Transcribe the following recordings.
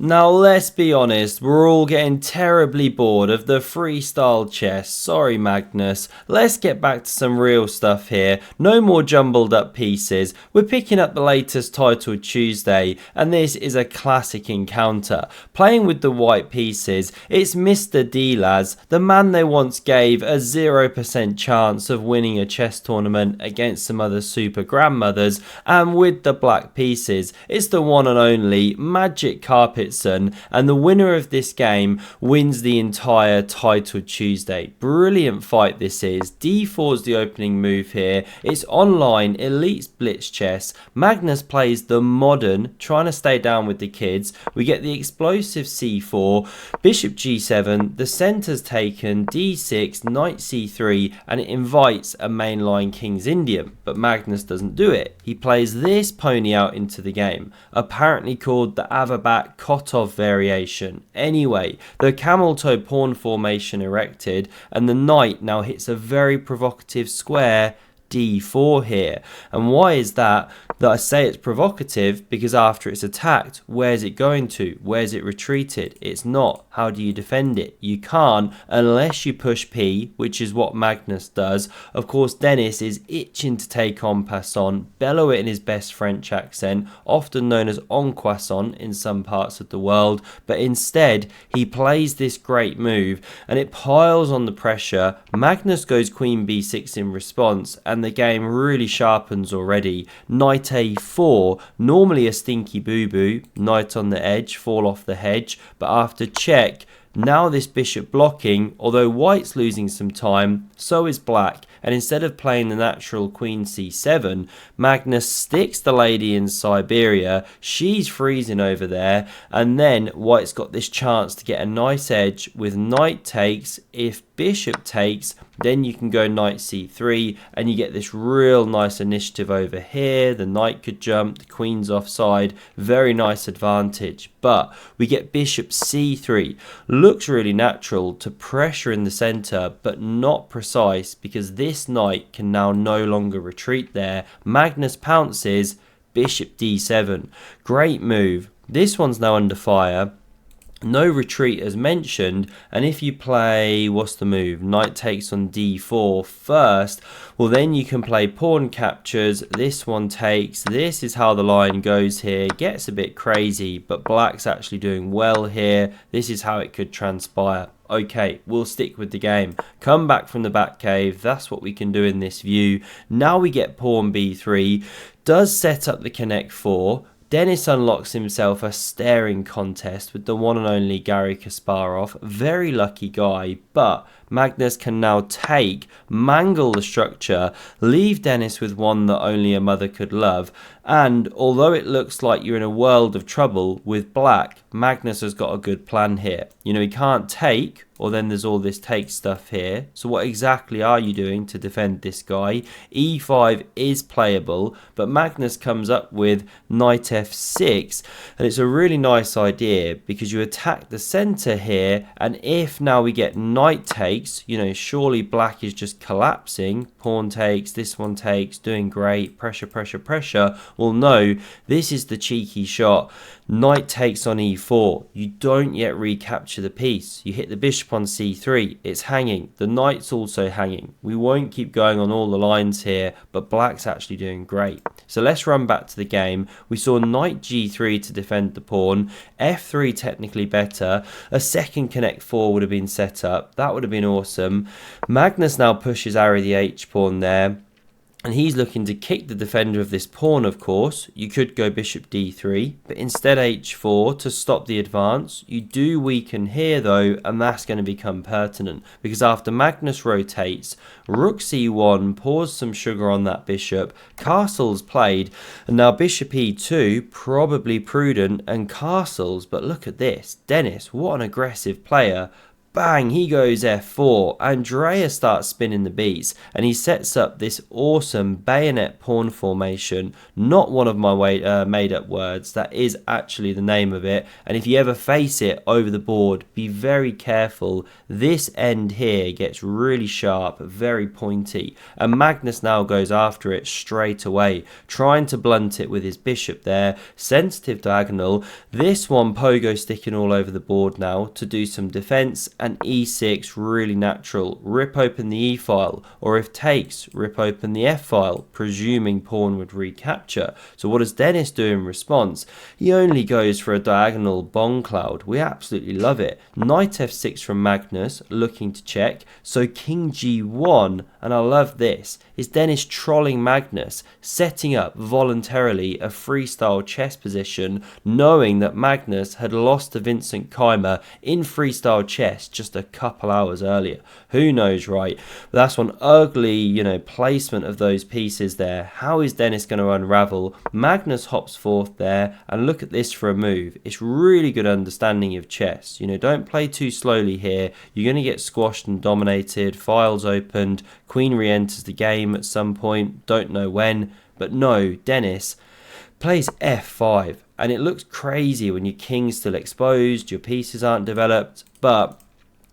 Now let's be honest, we're all getting terribly bored of the freestyle chess. Sorry Magnus, let's get back to some real stuff here. No more jumbled up pieces. We're picking up the latest title Tuesday, and this is a classic encounter. Playing with the white pieces, it's Mr. D-Laz, the man they once gave a 0% chance of winning a chess tournament against some other super grandmothers, and with the black pieces, it's the one and only Magic Carpet, and the winner of this game wins the entire title Tuesday. Brilliant fight this is. D4 is the opening move here. It's online elite blitz chess. Magnus plays the modern, trying to stay down with the kids. We get the explosive c4, bishop g7, the centre's taken, d6, knight c3, and it invites a mainline King's Indian, but Magnus doesn't do it. He plays this pony out into the game, apparently called the Averbach Kotov variation. Anyway, the camel toe pawn formation erected, and the knight now hits a very provocative square d4 here. And why is that I say it's provocative? Because after it's attacked, where's it going to? Where's it retreated? It's not. How do you defend it? You can't unless you push P, which is what Magnus does. Of course, Dennis is itching to take on Passon, bellow it in his best French accent, often known as en croissant in some parts of the world, but instead he plays this great move and it piles on the pressure. Magnus goes queen b6 in response, and the game really sharpens already. Knight a4, normally a stinky boo-boo, knight on the edge, fall off the hedge, but after check, now this bishop blocking, although white's losing some time, so is black, and instead of playing the natural queen c7, Magnus sticks the lady in Siberia, she's freezing over there, and then white's got this chance to get a nice edge with knight takes. If bishop takes, then you can go knight c3 and you get this real nice initiative over here. The knight could jump, the queen's offside, very nice advantage. But we get bishop c3, looks really natural to pressure in the center, but not precise because this knight can now no longer retreat there. Magnus pounces, bishop d7, great move. This one's now under fire. No retreat as mentioned, and if you play, what's the move? Knight takes on d4 first, well then you can play pawn captures, this one takes, this is how the line goes here, gets a bit crazy, but black's actually doing well here, this is how it could transpire. Okay, we'll stick with the game. Come back from the back cave, that's what we can do in this view. Now we get pawn b3, does set up the connect 4, Dennis unlocks himself a staring contest with the one and only Garry Kasparov. Very lucky guy, but Magnus can now take, mangle the structure, leave Dennis with one that only a mother could love. And although it looks like you're in a world of trouble with black, Magnus has got a good plan here. You know, he can't take, or then there's all this take stuff here. So what exactly are you doing to defend this guy? e5 is playable, but Magnus comes up with knight f6, and it's a really nice idea because you attack the center here, and if now we get knight takes, you know, surely black is just collapsing. Pawn takes, this one takes, doing great, pressure, pressure, pressure. Well, no, this is the cheeky shot. Knight takes on e4. You don't yet recapture the piece. You hit the bishop on c3. It's hanging. The knight's also hanging. We won't keep going on all the lines here, but black's actually doing great. So let's run back to the game. We saw knight g3 to defend the pawn. f3 technically better. A second connect 4 would have been set up. That would have been awesome. Magnus now pushes Ari the h pawn there, and he's looking to kick the defender of this pawn. Of course, you could go bishop d3, but instead h4 to stop the advance. You do weaken here though, and that's going to become pertinent because after Magnus rotates, rook c1 pours some sugar on that bishop, castle's played, and now bishop e2, probably prudent, and castles. But look at this, Dennis, what an aggressive player. Bang, he goes f4. Andrea starts spinning the beats and he sets up this awesome bayonet pawn formation. Not one of my made up words, that is actually the name of it. And if you ever face it over the board, be very careful. This end here gets really sharp, very pointy. And Magnus now goes after it straight away, trying to blunt it with his bishop there. Sensitive diagonal. This one pogo sticking all over the board now to do some defense. And e6 really natural. Rip open the e file, or if takes, rip open the f file, presuming pawn would recapture. So what does Dennis do in response? He only goes for a diagonal bomb cloud. We absolutely love it. Knight f6 from Magnus, looking to check. So king g1, and I love this, is Dennis trolling Magnus, setting up voluntarily a freestyle chess position, knowing that Magnus had lost to Vincent Keimer in freestyle chess just a couple hours earlier. Who knows, right? But that's one ugly, placement of those pieces there. How is Dennis going to unravel? Magnus hops forth there, and look at this for a move. It's really good understanding of chess. Don't play too slowly here. You're going to get squashed and dominated. Files opened. Queen re-enters the game at some point. Don't know when. But no, Dennis plays f5. And it looks crazy when your king's still exposed, your pieces aren't developed, but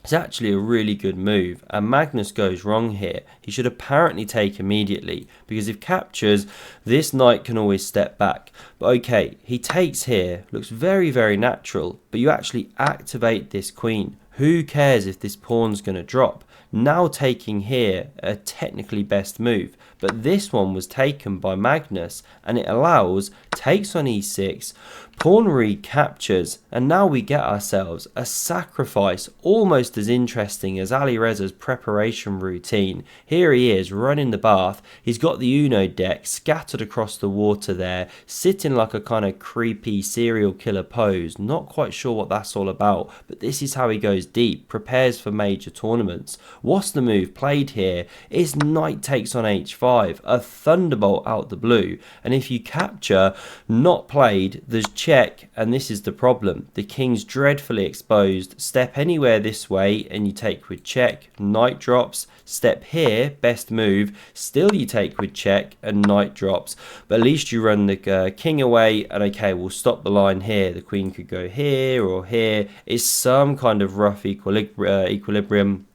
it's actually a really good move. And Magnus goes wrong here. He should apparently take immediately, because if captures, this knight can always step back. But okay, he takes here, looks very, very natural, but you actually activate this queen. Who cares if this pawn's going to drop? Now taking here, a technically best move, but this one was taken by Magnus, and it allows, takes on e6, pawn recaptures, and now we get ourselves a sacrifice almost as interesting as Ali Reza's preparation routine. Here he is running the bath. He's got the Uno deck scattered across the water there, sitting like a kind of creepy serial killer pose. Not quite sure what that's all about, but this is how he goes deep, prepares for major tournaments. What's the move played here? Is knight takes on h5, a thunderbolt out the blue, and if you capture, not played, there's check, and this is the problem. The king's dreadfully exposed. Step anywhere this way and you take with check, knight drops. Step here, best move, still you take with check and knight drops, but at least you run the king away, and okay, we'll stop the line here. The queen could go here or here. It's some kind of rough equilibrium.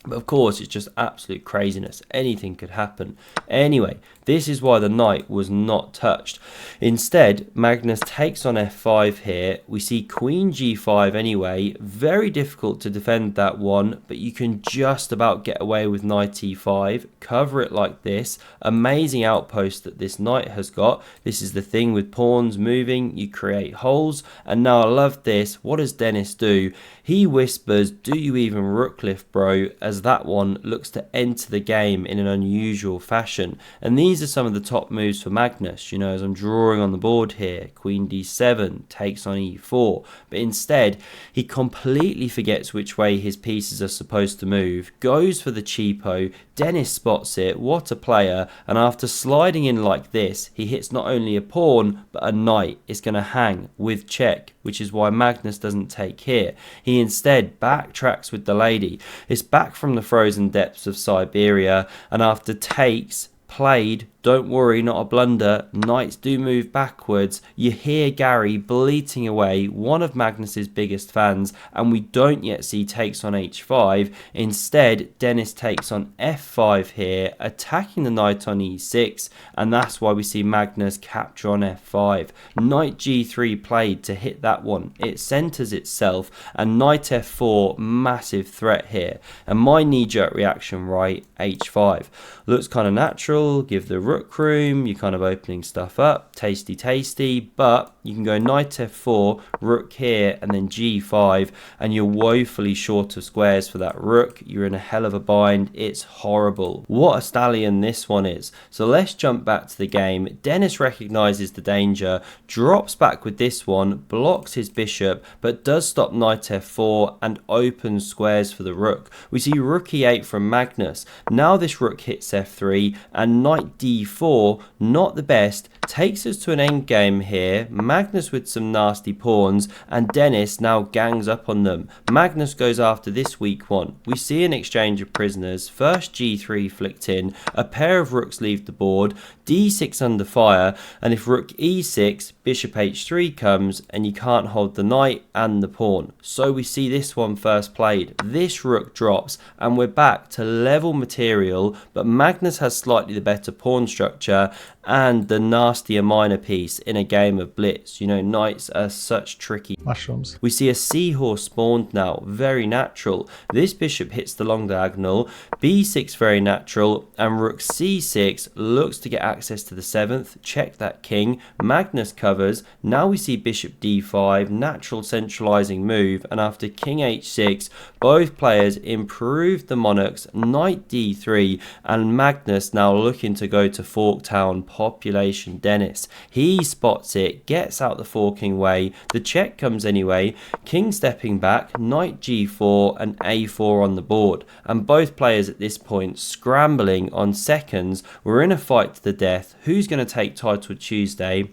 But of course, it's just absolute craziness. Anything could happen. Anyway, this is why the knight was not touched. Instead, Magnus takes on f5 here. We see queen g5 anyway. Very difficult to defend that one, but you can just about get away with knight e5. Cover it like this. Amazing outpost that this knight has got. This is the thing with pawns moving. You create holes. And now I love this. What does Dennis do? He whispers, "Do you even rook lift, bro?" as that one looks to enter the game in an unusual fashion. And these are some of the top moves for Magnus, as I'm drawing on the board here. Queen d7 takes on e4, but instead he completely forgets which way his pieces are supposed to move, goes for the cheapo. Dennis spots it, what a player, and after sliding in like this, he hits not only a pawn but a knight. It's going to hang with check, which is why Magnus doesn't take here. He instead backtracks with the lady. It's back from the frozen depths of Siberia, and after takes, played, don't worry, not a blunder, knights do move backwards. You hear Gary bleating away, one of Magnus's biggest fans, and we don't yet see takes on h5. Instead, Dennis takes on f5 here, attacking the knight on e6, and that's why we see Magnus capture on f5. Knight g3 played to hit that one. It centers itself, and knight f4, massive threat here. And my knee-jerk reaction, right, h5. Looks kind of natural, give the rook room, you're kind of opening stuff up, tasty, but you can go knight f4, rook here, and then g5, and you're woefully short of squares for that rook. You're in a hell of a bind. It's horrible. What a stallion this one is. So let's jump back to the game. Dennis recognizes the danger, drops back with this one, blocks his bishop, but does stop knight f4 and opens squares for the rook. We see rook e8 from Magnus. Now this rook hits f3, and knight d4, not the best, takes us to an endgame here. Magnus with some nasty pawns, and Dennis now gangs up on them. Magnus goes after this weak one. We see an exchange of prisoners. First g3 flicked in, a pair of rooks leave the board, d6 under fire, and if rook e6, bishop h3 comes, and you can't hold the knight and the pawn. So we see this one first played. This rook drops, and we're back to level material, but Magnus has slightly the better pawn structure and the nastier minor piece in a game of blitz. You know, knights are such tricky mushrooms. We see a seahorse spawned now, very natural. This bishop hits the long diagonal, b6 very natural, and rook c6 looks to get access to the 7th, check that king. Magnus covers. Now we see bishop d5, natural centralizing move, and after king h6, both players improved the monarchs, knight d3, and Magnus now looking to go to Forktown, population Dennis. He spots it, gets out the forking way, the check comes anyway, king stepping back, knight g4 and a4 on the board, and both players at this point scrambling on seconds. We're in a fight to the death. Who's going to take title Tuesday?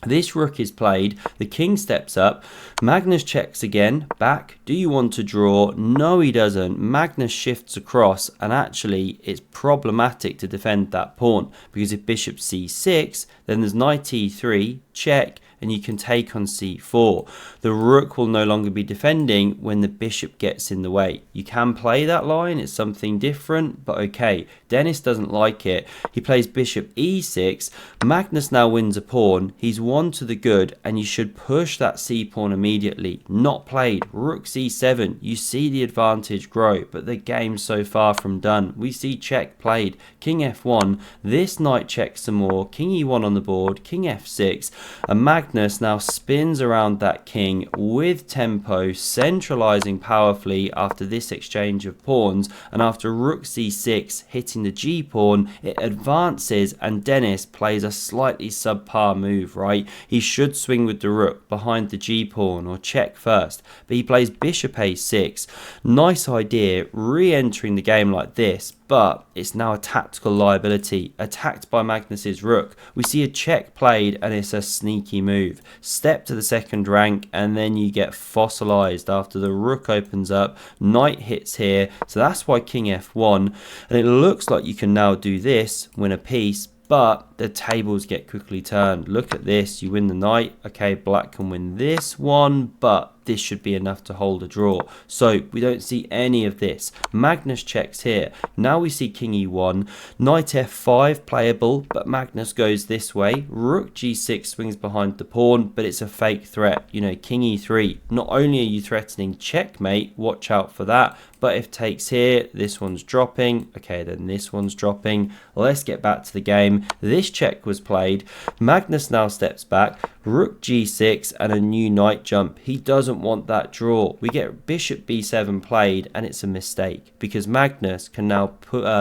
This rook is played, the king steps up, Magnus checks again, back, do you want to draw? No he doesn't. Magnus shifts across, and actually it's problematic to defend that pawn, because if bishop c6, then there's knight e3, check, and you can take on c4. The rook will no longer be defending when the bishop gets in the way. You can play that line, it's something different, but okay. Dennis doesn't like it. He plays bishop e6. Magnus now wins a pawn. He's one to the good, and you should push that c pawn immediately. Not played. Rook c7. You see the advantage grow, but the game's so far from done. We see check played. King f1. This knight checks some more. King e1 on the board. King f6. And Magnus now spins around that king with tempo, centralizing powerfully after this exchange of pawns, and after rook c6 hitting the g pawn, it advances, and Dennis plays a slightly subpar move, right? He should swing with the rook behind the g pawn or check first, but he plays bishop a6. Nice idea, re-entering the game like this, but it's now a tactical liability, attacked by Magnus's rook. We see a check played, and it's a sneaky move. Step to the second rank, and then you get fossilized after the rook opens up. Knight hits here, so that's why king f1, and it looks like you can now do this, win a piece, but the tables get quickly turned. Look at this, you win the knight. Okay, black can win this one, but this should be enough to hold a draw. So we don't see any of this. Magnus checks here. Now we see king e1, knight f5 playable, but Magnus goes this way. Rook g6 swings behind the pawn, but it's a fake threat. You know, king e3. Not only are you threatening checkmate, watch out for that, but if takes here, this one's dropping. Okay, then this one's dropping. Let's get back to the game. This check was played. Magnus now steps back. Rook g6 and a new knight jump. He doesn't want that draw. We get bishop b7 played, and it's a mistake because Magnus can now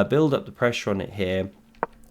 build up the pressure on it here.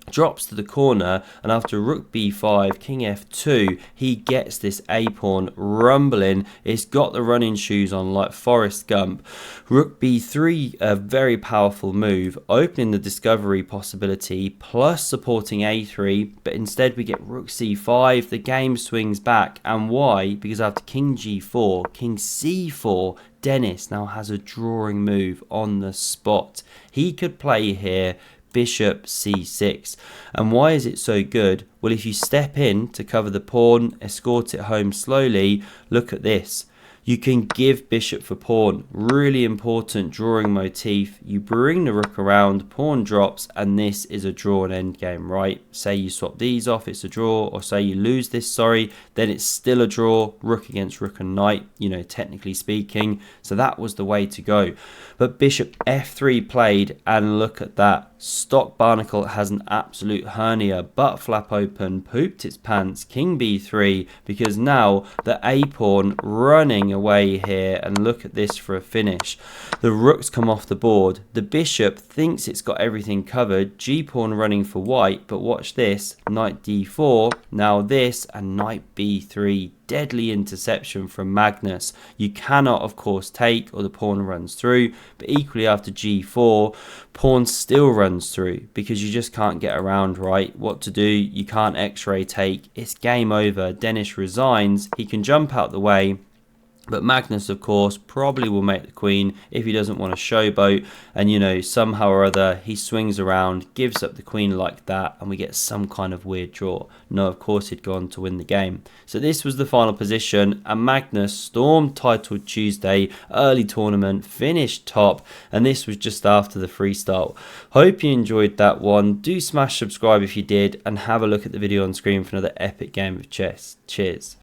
Drops to the corner, and after rook b5, king f2, he gets this a pawn rumbling. It's got the running shoes on like Forrest Gump. Rook b3, a very powerful move, opening the discovery possibility plus supporting a3, but instead we get rook c5. The game swings back, and why? Because after king g4, king c4, Dennis now has a drawing move on the spot. He could play here bishop c6. And why is it so good? Well, if you step in to cover the pawn, escort it home slowly, look at this. You can give bishop for pawn. Really important drawing motif. You bring the rook around, pawn drops, and this is a drawn endgame, right? Say you swap these off, it's a draw, or say you lose this, then it's still a draw. Rook against rook and knight, you know, technically speaking. So that was the way to go. But bishop f3 played, and look at that. Stock Barnacle has an absolute hernia, butt flap open, pooped its pants, king b3, because now the a pawn running away here, and look at this for a finish. The rooks come off the board, the bishop thinks it's got everything covered, g pawn running for white, but watch this, knight d4, now this, and knight b3. deadly interception from Magnus. You cannot, of course, take, or the pawn runs through, but equally after g4, pawn still runs through because you just can't get around, right? What to do? You can't x-ray take. It's game over. Denis resigns. He can jump out the way. But Magnus, of course, probably will make the queen if he doesn't want to showboat. And, you know, somehow or other, he swings around, gives up the queen like that, and we get some kind of weird draw. No, of course, he'd go on to win the game. So this was the final position, and Magnus stormed Titled Tuesday, early tournament, finished top, and this was just after the freestyle. Hope you enjoyed that one. Do smash subscribe if you did, and have a look at the video on screen for another epic game of chess. Cheers.